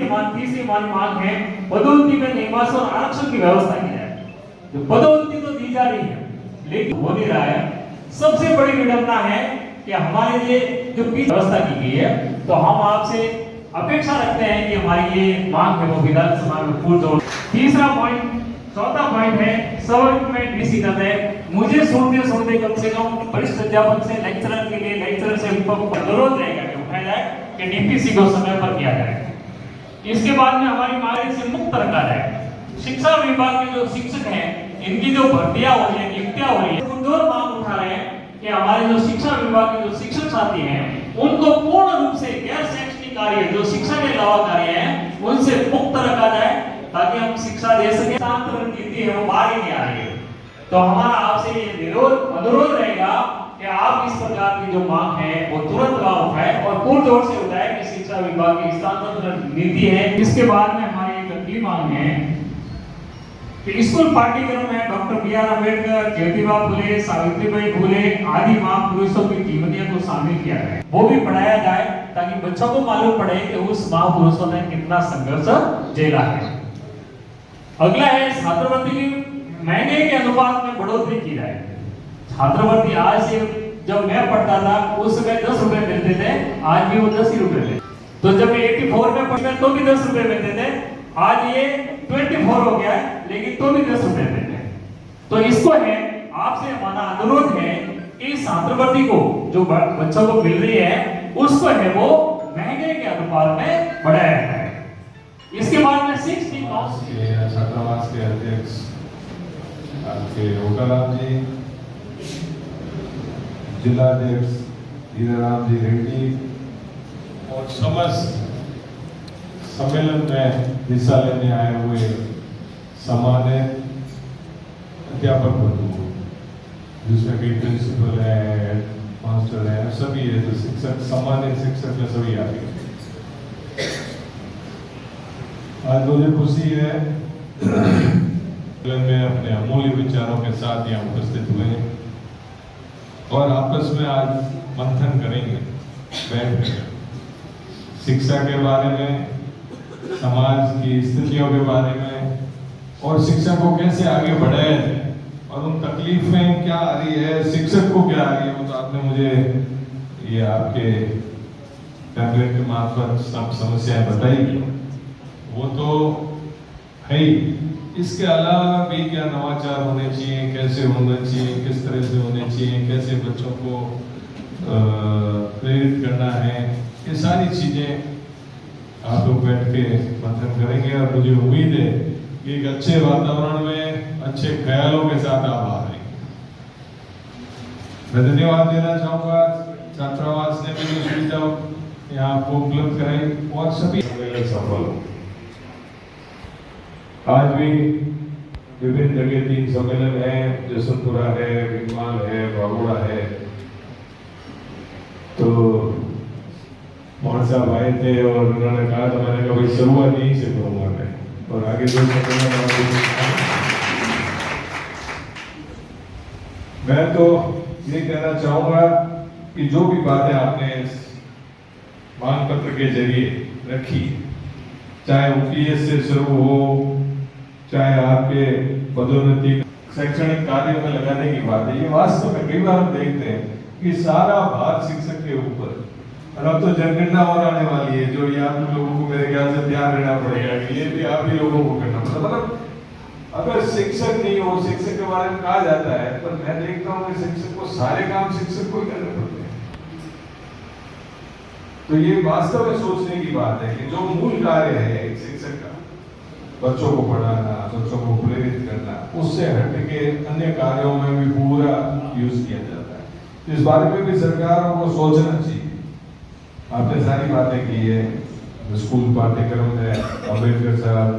तीसरी हमारी मांग है पदोन्नति में नियमानुसार और आरक्षण की व्यवस्था की जाए। जो पदोन्नति तो दी जा रही है लेकिन हो नहीं रहा है। सबसे बड़ी विडंबना है कि हमारे लिए जो व्यवस्था की गई है, तो हम आपसे अपेक्षा रखते हैं कि हमारी ये मांग है वो विधानसभा में पूर्ण हो। तीसरा पॉइंट, चौथा पॉइंट है सब में डीसी कर रहे हैं। मुझे सुनते कम से कम वरिष्ठ अध्यापक से लेक्चरर के लिए लेक्चरर से अनुरोध रहेगा कि उठाया जाए कि डीपीसी को समय पर किया जाए। इसके बाद में हमारी मांग से मुक्त रखा जाए। शिक्षा विभाग के जो शिक्षक हैं इनकी जो भर्तियां हो रही है, नियुक्तियां हो रही है, कुछ और मांग उठा रहे हैं कि हमारे जो शिक्षा विभाग के जो शिक्षक साथी हैं उनको पूर्ण रूप से गैर शैक्षणिक कार्य जो शिक्षा के अलावा कार्य हैं उनसे मुक्त रखा जाए ताकि हम शिक्षा दे सके। शांत नीति है वो बाहर ही नहीं आ रही है। तो हमारा आपसे ये अनुरोध रहेगा कि आप इस प्रकार की जो मांग है वो तुरंत उठाएं और पूर्ण तौर से उठाएं कि शिक्षा विभाग की स्थानांतरण नीति है। इसके बाद में हमारी एक अगली मांग है कि स्कूल पाठ्यक्रम में डॉक्टर बी.आर. अम्बेडकर, ज्योतिबा फुले, सावित्रीबाई फुले आदि महापुरुषों की जीवनियों को शामिल किया जाए, वो भी पढ़ाया जाए ताकि बच्चों को मालूम पड़े कि उस महापुरुषों ने कितना संघर्ष झेला है। अगला है छात्रवृत्ति की महंगे के अनुपात में बढ़ोतरी की जाए। छात्रवृत्ति आज से जब मैं पढ़ता था उस समय 10 रुपए मिलते थे, आज भी वो 10 ही रुपए थे। तो जब 84 में पढ़ता तो भी 10 रुपए मिलते थे, आज ये 24 हो गया है लेकिन तो भी 10 रुपए मिलते हैं। तो इसको है आपसे हमारा अनुरोध है कि छात्रवृत्ति को जो बच्चों को मिल रही है उसको है वो महंगे के अनुपात में बढ़ाया जाए। इसके बाद में 60 छात्रावास के अध्यक्ष आपके होकाराम जी, जिला अध्यक्ष हीराराम जी रेड्डी और समस्त सम्मेलन में हिस्सा लेने आए हुए सम्मानित अध्यापक बंधु, जिसमें कई प्रिंसिपल है, मास्टर है, सभी है, जो शिक्षक सम्मानित शिक्षक है, सभी आ गए। आज मुझे खुशी है में अपने अमूल्य विचारों के साथ यहाँ उपस्थित हुए हैं और आपस में आज मंथन करेंगे बैठकर शिक्षा के बारे में, समाज की स्थितियों के बारे में और शिक्षा को कैसे आगे बढ़ाया जाए और उन तकलीफें क्या आ रही है, शिक्षक को क्या आ रही है। वो तो आपने मुझे ये आपके पैम्फलेट के मार्फत सब समस्याएं बताई, वो तो है ही। इसके अलावा भी क्या नवाचार होने चाहिए, कैसे होना चाहिए, किस तरह से होने चाहिए, कैसे बच्चों को प्रेरित करना है, ये सारी चीजें आप लोग बैठ के मंथन करेंगे और मुझे उम्मीद है कि एक अच्छे वातावरण में अच्छे ख्यालों के साथ आप आ रहे हैं। मैं धन्यवाद देना चाहूंगा छात्रावास ने भी जो सुविधा यहाँ आपको उपलब्ध कराई और सभी सफल हो। आज भी विभिन्न जगह 3 सम्मेलन है, जसवंतपुरा है, रिंगमाल है, बागोड़ा है। तो मोहन साहब आए थे और उन्होंने कहा था, मैंने कहा भाई शुरुआत यहीं से करूंगा मैं और आगे जो मैं तो ये कहना चाहूंगा कि जो भी बातें आपने मांग पत्र के जरिए रखी, चाहे ओपीएस से शुरू हो, चाहे आपके पदोन्नति शैक्षणिक कार्यों में लगाने की बात है, ये वास्तव में कई बार हम देखते हैं कि सारा भार शिक्षक के ऊपर। और अब तो जनगणना और आने वाली है जो ये आप लोगों को मेरे ख्याल से ध्यान देना पड़ेगा कि ये भी आप ही लोगों को करना पड़ेगा। मतलब अगर शिक्षक नहीं हो, शिक्षक के बारे में कहा जाता है, पर मैं देखता हूँ कि शिक्षक को सारे काम शिक्षक को ही करने पड़ते हैं। तो ये वास्तव में सोचने की बात है कि जो मूल कार्य है एक शिक्षक का, बच्चों को पढ़ाना, बच्चों को प्रेरित करना, उससे हटके अन्य कार्यों में भी पूरा यूज किया जाता है। इस बारे में भी सरकारों को सोचना चाहिए। आपने सारी बातें की है, स्कूल पाठ्यक्रम में अम्बेडकर साहब,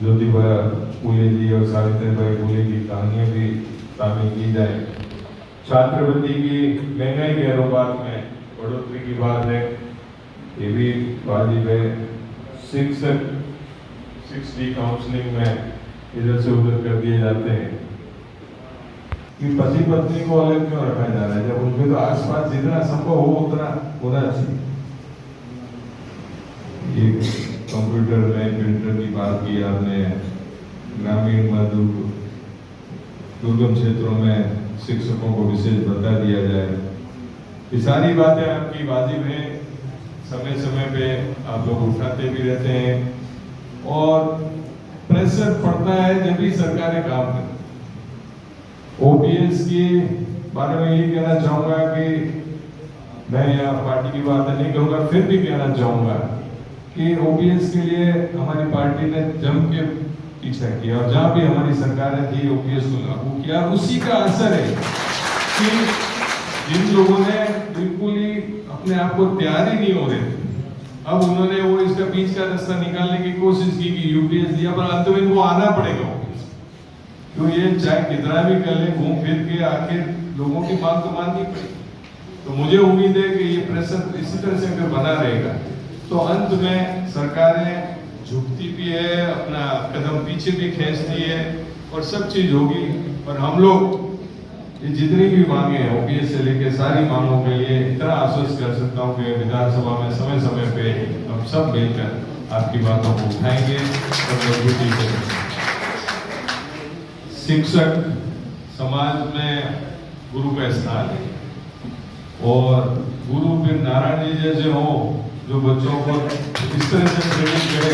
ज्योतिबा फुले जी और सावित्रीबाई फुले की कहानियां भी शामिल की जाए। छात्रवृत्ति की महंगाई के अनुपात में बढ़ोतरी की बात है, ये भी वाजिब है। शिक्षक 60 काउंसलिंग में इधर से उधर कर दिए जाते हैं कि पति पत्नी को अलग क्यों रखा जा रहा है, जब उनके तो आसपास जितना संभव हो उतना होना चाहिए। ये कंप्यूटर में ग्रामीण दुर्गम क्षेत्रों में शिक्षकों को विशेष भत्ता दिया जाए। ये सारी बातें आपकी वाजिब हैं, समय समय पे आप लोग उठाते भी रहते हैं और प्रेशर पड़ता है जब भी सरकारें काम करती। ओपीएस के बारे में ये कहना चाहूंगा कि मैं यहाँ पार्टी की बात नहीं करूंगा, फिर भी कहना चाहूंगा कि ओपीएस के लिए हमारी पार्टी ने जम के पीछा किया और जहां भी हमारी सरकारें थी ओपीएस को लागू किया। उसी का असर है कि जिन लोगों ने बिल्कुल ही अपने आप को तैयार ही नहीं हो रहे थे, अब उन्होंने वो इसका बीच का रास्ता निकालने की कोशिश की कि यूपीएस दिया, पर अंत में इनको आना पड़ेगा। तो ये चाहे कितना भी कर ले, घूम फिर के आखिर लोगों की मांग तो माननी पड़ेगी। तो मुझे उम्मीद है कि ये प्रेशर इसी तरह से अगर बना रहेगा तो अंत में सरकारें झुकती भी है, अपना कदम पीछे भी खींचती है और सब चीज होगी। और हम लोग ये जितनी भी मांगे हैं ओपीएस से लेके सारी मांगों के लिए इतना आश्वस्त कर सकता हूँ कि विधानसभा में समय समय पे हम सब मिलकर आपकी बातों को उठाएंगे और मजबूती से। शिक्षक समाज में गुरु का स्थान है और गुरु फिर नारायण जी जैसे हो जो बच्चों को इस तरह से प्रेरित करे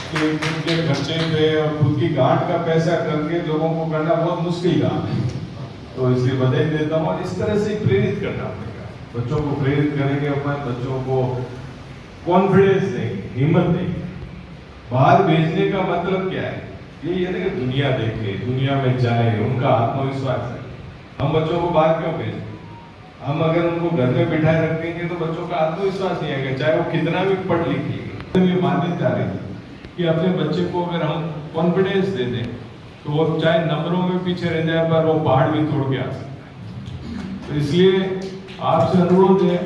कि उनके खर्चे पे और खुद की गांठ का पैसा करके लोगों को करना बहुत मुश्किल काम है। तो इसलिए बधाई देता हूँ और इस तरह से प्रेरित करना पड़ेगा। बच्चों को प्रेरित करेंगे, अपने बच्चों को कॉन्फिडेंस देंगे, हिम्मत देंगे। बाहर भेजने का मतलब क्या है? यही है ना कि दुनिया देखे, दुनिया में जाए, उनका आत्मविश्वास है। हम बच्चों को बाहर क्यों भेजें? हम अगर उनको घर में बिठाए रखेंगे तो बच्चों का आत्मविश्वास नहीं आएगा, चाहे वो कितना भी पढ़ लिख लेंगे। ये मान्यता रही कि अपने बच्चे को अगर हम कॉन्फिडेंस दे दें तो वो चाहे नंबरों में पीछे रह जाए पर वो पहाड़ भी तोड़ के आ सकता है। तो इसलिए आपसे अनुरोध है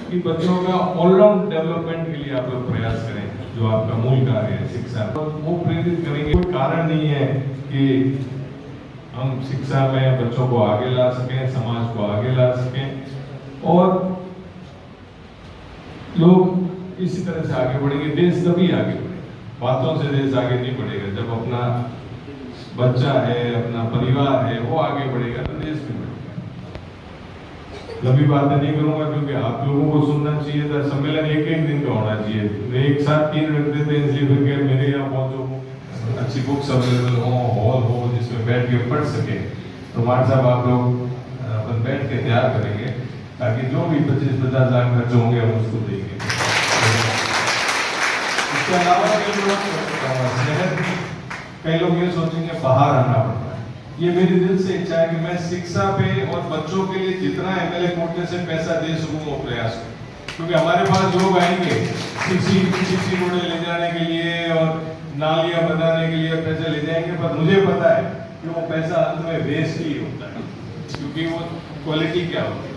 कि बच्चों का ऑलराउंड डेवलपमेंट के लिए आप लोग प्रयास करें, जो आपका मूल कार्य है शिक्षा, तो वो प्रेरित करेंगे। कोई कारण नहीं है कि हम शिक्षा में बच्चों को आगे ला सकें, समाज को आगे ला सकें और लोग इसी तरह से आगे बढ़ेंगे। देश तभी आगे बढ़ेगा, बातों से देश आगे नहीं बढ़ेगा। जब अपना बच्चा है, अपना परिवार है, वो आगे बढ़ेगा तो देश भी बढ़ेगा। लंबी बातें नहीं करूंगा क्योंकि आप लोगों को सुनना चाहिए था। सम्मेलन एक दिन का होना चाहिए, एक साथ 3 रख देते हैं, इसलिए फिर मेरे यहाँ पहुंचो, अच्छी बुक्स अवेलेबल हो, हॉल हो जिसमें बैठ के पढ़ सके। तो मार्ट साहब आप लोग अपन बैठ के तैयार करेंगे ताकि जो भी 25-50 लाख खर्च होंगे हम उसको देंगे। इसके अलावा कई लोग ये सोचेंगे बाहर आना पड़ता है। ये मेरी दिल से इच्छा है कि मैं शिक्षा पे और बच्चों के लिए जितना एमएलए कोटे से पैसा दे सकूं वो प्रयास करूं, क्योंकि हमारे पास लोग आएंगे सीसी रोड ले जाने के लिए और नालियां बनाने के लिए पैसे ले जाएंगे, पर मुझे पता है कि वो पैसा अंत में वेस्ट ही होता है, क्योंकि वो क्वालिटी क्या होती है।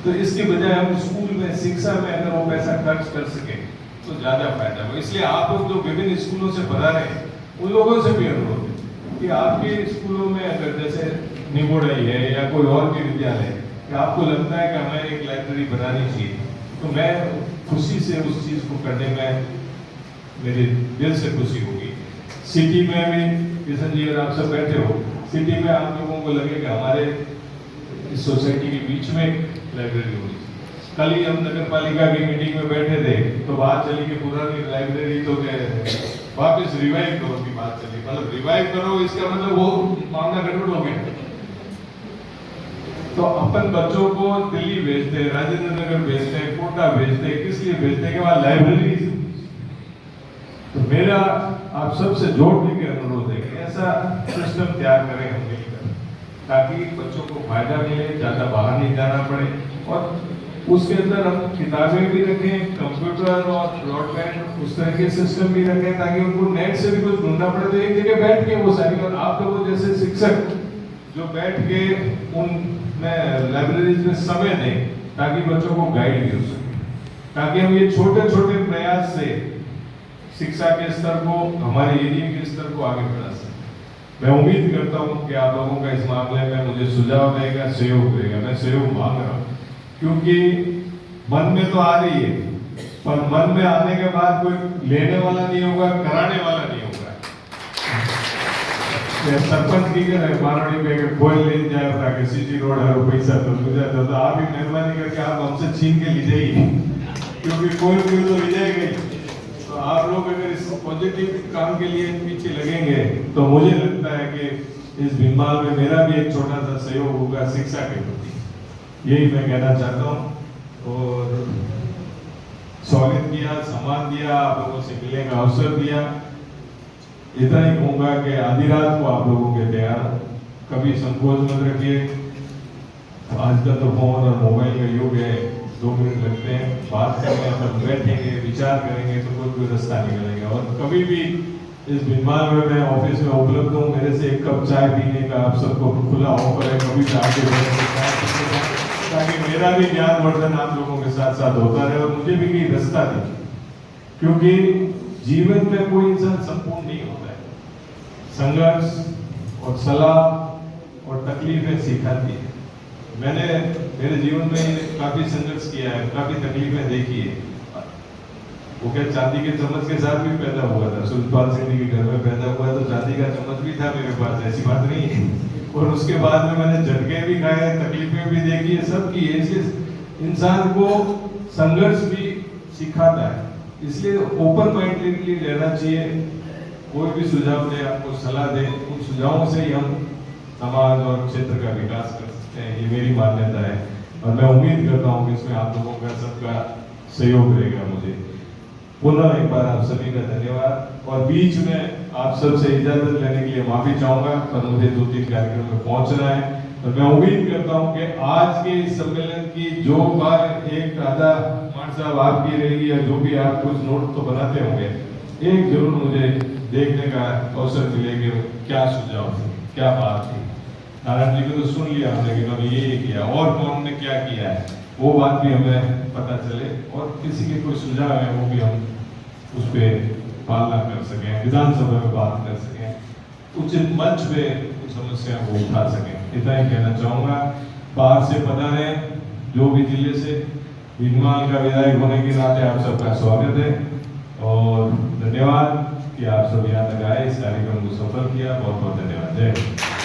तो इसके बजाय हम स्कूल में शिक्षा में अगर वो पैसा खर्च कर सके तो ज्यादा फायदा हो। इसलिए आप लोग जो विभिन्न स्कूलों से पढ़ा रहे हैं उन लोगों से भी अनुरोध है कि आपके स्कूलों में अगर जैसे निगोड़ई है या कोई और भी विद्यालय कि आपको लगता है कि हमें एक लाइब्रेरी बनानी चाहिए, तो मैं खुशी से उस चीज को करने में मेरे दिल से खुशी होगी। सिटी में भी किशन जी और आप सब बैठे हो, सिटी में आप लोगों को लगे कि हमारे इस सोसाइटी के बीच में लाइब्रेरी होगी। कल ही हम नगर पालिका की मीटिंग में बैठे थे तो बात चली कि पुरानी लाइब्रेरी तो वापस रिवाइव करो की बात चली। मतलब रिवाइव करो इसका मतलब वो मामला गड़बड़ हो गया। तो अपन बच्चों को दिल्ली भेजते, राजेंद्र नगर भेजते, कोटा भेजते, किस लिए भेजते कि वहां लाइब्रेरी। तो मेरा आप सबसे जोड़ने के अनुरोध है कि ऐसा सिस्टम तैयार करें हम मिलकर, ताकि बच्चों को फायदा मिले, ज्यादा बाहर नहीं जाना पड़े और उसके अंदर हम किताबें भी रखें, कंप्यूटर और ब्रॉडबैंड उस तरह के सिस्टम भी रखें ताकि उनको नेट से भी कुछ ढूंढना पड़े तो एक जगह बैठ के वो सारी। और आप लोगों जैसे शिक्षक जो बैठ के उन लाइब्रेरीज में समय दें ताकि बच्चों को गाइड भी हो सके, ताकि हम ये छोटे छोटे प्रयास से शिक्षा के स्तर को, हमारे एरिया के स्तर को आगे बढ़ा सकें। मैं उम्मीद करता हूँ कि आप लोगों का इस मामले में मुझे सुझाव देगा, सहयोग देगा। मैं सहयोग मांग रहा हूँ क्योंकि मन में तो आ रही है पर मन में आने के बाद कोई लेने वाला नहीं होगा, कराने वाला नहीं होगा। ये सरपंच की मारवाड़ी पे अगर कोई ले जाए था कि सीटी रोड है पैसा तो मुझे तो आप ही मेहरबानी करके आप हमसे छीन के ले जाइए, क्योंकि कोई तो ले जाएगा ही। तो आप लोग अगर इस पॉजिटिव काम के लिए पीछे लगेंगे तो मुझे लगता है कि इस भीनमाल में मेरा भी एक छोटा सा सहयोग होगा शिक्षा के प्रति, यही मैं कहना चाहता हूँ। और स्वागत किया, सम्मान दिया, आप लोगों से मिलने का अवसर दिया। इतना ही कहूंगा कि आधी रात को आप लोगों के तैयार, कभी संकोच मत रखिए। आजकल तो फोन और मोबाइल का युग है, 2 मिनट लगते हैं, बात करेंगे, अपन बैठेंगे, विचार करेंगे तो कोई रास्ता निकलेगा। और कभी भी इस भीनमाल में मैं ऑफिस में उपलब्ध हूँ, मेरे से 1 कप चाय पीने का आप सबको खुला ऑफर है, कभी भी आगे बढ़े ताकि मेरा भी ज्ञान वर्धन आप लोगों के साथ साथ होता रहे और मुझे भी कहीं रास्ता दिखे, क्योंकि जीवन में कोई इंसान संपूर्ण नहीं होता है। संघर्ष और सलाह और तकलीफें सिखाती है। मैंने मेरे जीवन में काफी संघर्ष किया है, काफी तकलीफें देखी है। वो क्या चांदी के चम्मच के साथ भी पैदा हुआ था, सुरजपाल सिंह के घर में पैदा हुआ तो चांदी का चम्मच भी था मेरे पास, ऐसी बात नहीं है। और उसके बाद में मैंने झटके भी खाए, तकलीफें भी देखी है, सब की। ऐसे इंसान को संघर्ष भी सिखाता है, इसलिए ओपन माइंडेडली रहना चाहिए। कोई भी सुझाव दे, आपको सलाह दे, उन सुझावों से ही हम समाज और क्षेत्र का विकास कर सकते हैं, ये मेरी मान्यता है। और मैं उम्मीद करता हूँ कि इसमें आप लोगों का सबका सहयोग रहेगा। मुझे पुनः एक बार आप सभी का धन्यवाद। और बीच में आप सबसे इजाजत लेने के लिए माफी चाहूंगा, पर मुझे 2-3 कार्यक्रम में पहुंचना है। तो मैं उम्मीद करता हूं कि आज के इस सम्मेलन की जो बात एक आधा मान साहब आपकी रहेगी, या जो भी आप कुछ नोट तो बनाते होंगे, एक जरूर मुझे देखने का अवसर मिलेगा क्या सुझाव थे, क्या बात थी। नारायण जी को तो सुन लिया हमने कि उन्होंने ये किया, और कौन ने क्या किया है वो बात भी हमें पता चले, और किसी के कोई सुझाव है वो भी हम उस पर पालना कर सकें, विधानसभा में बात कर सकें, उचित मंच पे उस समस्या को उठा सकें। इतना ही कहना चाहूंगा। बाहर से पधारे जो भी जिले से, भीनमाल का विधायक होने के नाते आप सबका स्वागत है और धन्यवाद कि आप सब यहाँ तक आए, इस कार्यक्रम को सफल किया। बहुत बहुत धन्यवाद। जय हिंद।